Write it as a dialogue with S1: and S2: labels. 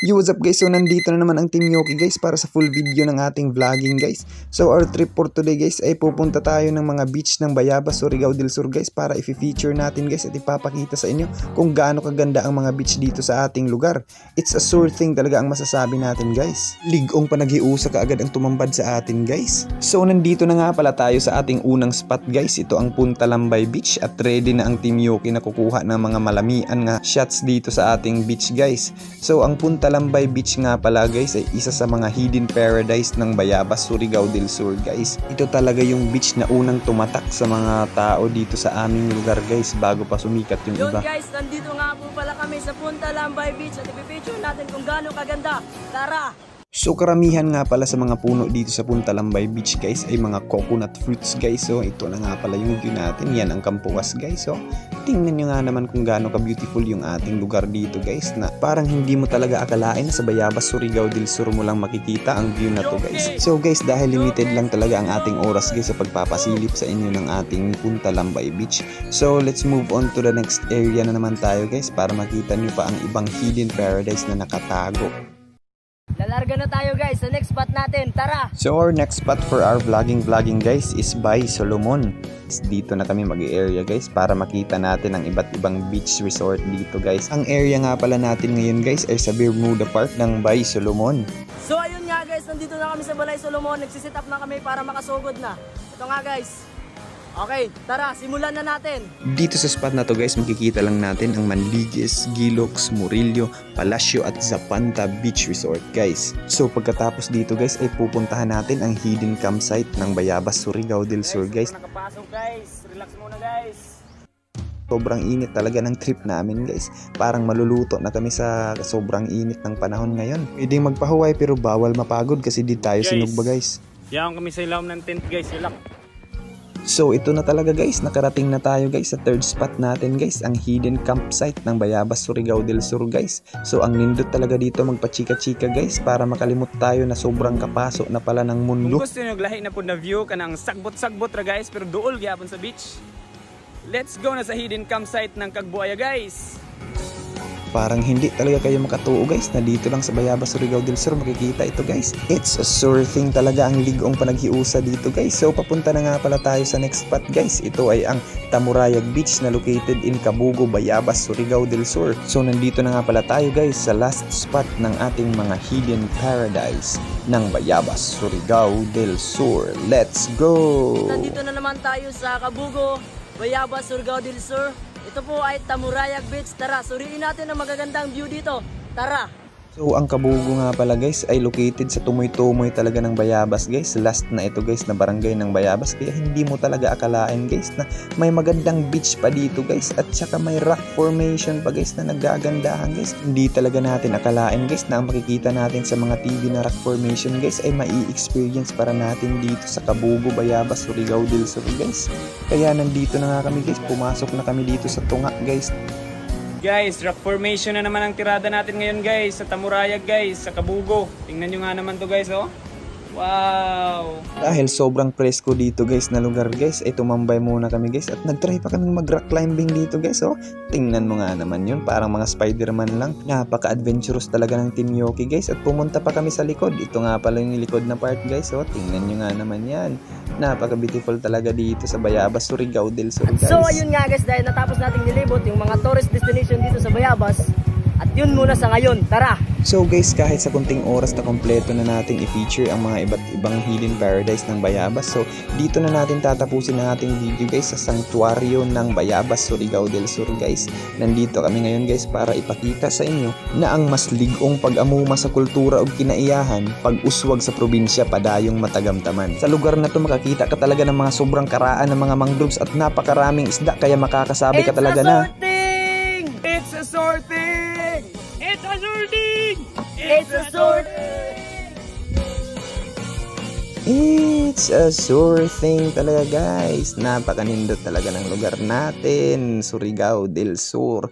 S1: Yo, what's up guys? So nandito na naman ang Team Yoki guys para sa full video ng ating vlogging guys. So our trip for today guys ay pupunta tayo ng mga beach ng Bayabas, Surigao del Sur guys para i-feature natin guys at ipapakita sa inyo kung gaano kaganda ang mga beach dito sa ating lugar. It's a sure thing talaga ang masasabi natin guys. Ligong panag-iusa kaagad ang tumambad sa atin guys. So nandito na nga pala tayo sa ating unang spot guys. Ito ang Punta Lambay Beach at ready na ang Team Yoki na kukuha ng mga malamian nga shots dito sa ating beach guys. So ang Punta Lambay Beach nga pala guys ay isa sa mga hidden paradise ng Bayabas, Surigao del Sur guys. Ito talaga yung beach na unang tumatak sa mga tao dito sa aming lugar guys bago pa sumikat yung iba.
S2: Yun guys, nandito nga po pala kami sa Punta Lambay Beach at ipipicture natin kung gaano kaganda. Tara!
S1: So karamihan nga pala sa mga puno dito sa Punta Lambay Beach guys ay mga coconut fruits guys. So ito na nga pala yung view natin. Yan ang Kampuas guys. So tingnan nyo nga naman kung gaano ka-beautiful yung ating lugar dito guys, na parang hindi mo talaga akalain na sa Bayabas, Surigao del Sur mo lang makikita ang view na to guys. So guys, dahil limited lang talaga ang ating oras guys sa pagpapasilip sa inyo ng ating Punta Lambay Beach. So let's move on to the next area na naman tayo guys para makita nyo pa ang ibang hidden paradise na nakatago.
S2: Lalarga na tayo guys sa next spot natin. Tara!
S1: So our next spot for our vlogging guys is Bay Solomon. Dito na kami mag-area guys para makita natin ang iba't ibang beach resort dito guys. Ang area nga pala natin ngayon guys ay sa Bermuda Park ng Bay Solomon.
S2: So ayun nga guys, nandito na kami sa Balay Solomon. Nagsisit up na kami para makasugod na. Ito nga guys. Okay, tara, simulan na natin.
S1: Dito sa spot na to guys, makikita lang natin ang Manligues, Gilox, Murillo, Palacio at Zapanta Beach Resort guys. So pagkatapos dito guys ay pupuntahan natin ang hidden campsite ng Bayabas, Surigao del Sur guys.
S2: Nakapasok guys, relax muna guys.
S1: Sobrang init talaga ng trip namin guys. Parang maluluto na kami sa sobrang init ng panahon ngayon. Pwedeng magpahuway pero bawal mapagod kasi di tayo sinugba guys.
S2: Yaong kami sa ilaw ng tent guys, relax.
S1: So ito na talaga guys, nakarating na tayo guys sa third spot natin guys, ang hidden campsite ng Bayabas, Surigao del Sur guys. So ang nindot talaga dito magpachika-chika guys para makalimot tayo na sobrang kapaso na pala ng mundo.
S3: Kung gusto nyo lahi na po na view kanang sagbot-sagbot ra guys pero duol gyapon sa beach. Let's go na sa hidden campsite ng Kagbuaya guys.
S1: Parang hindi talaga kayo makatuo guys na dito lang sa Bayabas, Surigao del Sur makikita ito guys. It's a sure thing talaga ang ligong panaghiusa dito guys. So papunta na nga pala tayo sa next spot guys. Ito ay ang Tamurayag Beach na located in Cabugo, Bayabas, Surigao del Sur. So nandito na nga pala tayo guys sa last spot ng ating mga hidden paradise ng Bayabas, Surigao del Sur. Let's go!
S2: Nandito na naman tayo sa Cabugo, Bayabas, Surigao del Sur. Ito po ay Tamurayag Beach. Tara, suriin natin ang magagandang view dito. Tara!
S1: So ang Cabugo nga pala guys ay located sa tumoy-tumoy talaga ng Bayabas guys. Last na ito guys na barangay ng Bayabas. Kaya hindi mo talaga akalain guys na may magandang beach pa dito guys. At saka may rock formation pa guys na nagagandahan guys. Hindi talaga natin akalain guys na ang makikita natin sa mga TV na rock formation guys ay mai-experience para natin dito sa Cabugo, Bayabas, Surigao del Sur guys. Kaya nandito na nga kami guys. Pumasok na kami dito sa tunga guys.
S3: Guys, rock formation na naman ang tirada natin ngayon guys sa Tamurayag guys, sa Cabugo. Tingnan nyo nga naman to guys oh. Wow!
S1: Dahil sobrang presko dito guys na lugar guys, ay tumambay muna kami guys at nagtry pa kaming mag rock climbing dito guys oh. Tingnan mo nga naman yun, parang mga Spider-Man lang. Napaka-adventurous talaga ng Team Yoki guys at pumunta pa kami sa likod. Ito nga pala yung likod na part guys oh. Tingnan nyo nga naman yan. Napaka-beautiful talaga dito sa Bayabas, Surigao del Sur guys.
S2: So ayun nga guys, dahil natapos nating nilibot yung mga tourist destination dito sa Bayabas. At yun muna sa ngayon, tara!
S1: So guys, kahit sa kunting oras na kompleto na nating i-feature ang mga iba't ibang hidden paradise ng Bayabas. So dito na natin tatapusin ang ating video guys sa sanctuaryo ng Bayabas, Surigao del Sur guys. Nandito kami ngayon guys para ipakita sa inyo na ang mas ligong pag-amuma sa kultura o kinaiyahan, pag-uswag sa probinsya padayong matagamtaman. Sa lugar na to makakita ka talaga ng mga sobrang karaan ng mga mangroves at napakaraming isda kaya makakasabi ka talaga na
S3: It's a sorting! It's a sorting!
S2: It's a sorting!
S1: It's a sure thing talaga guys. Napakanindot talaga ng lugar natin, Surigao del Sur.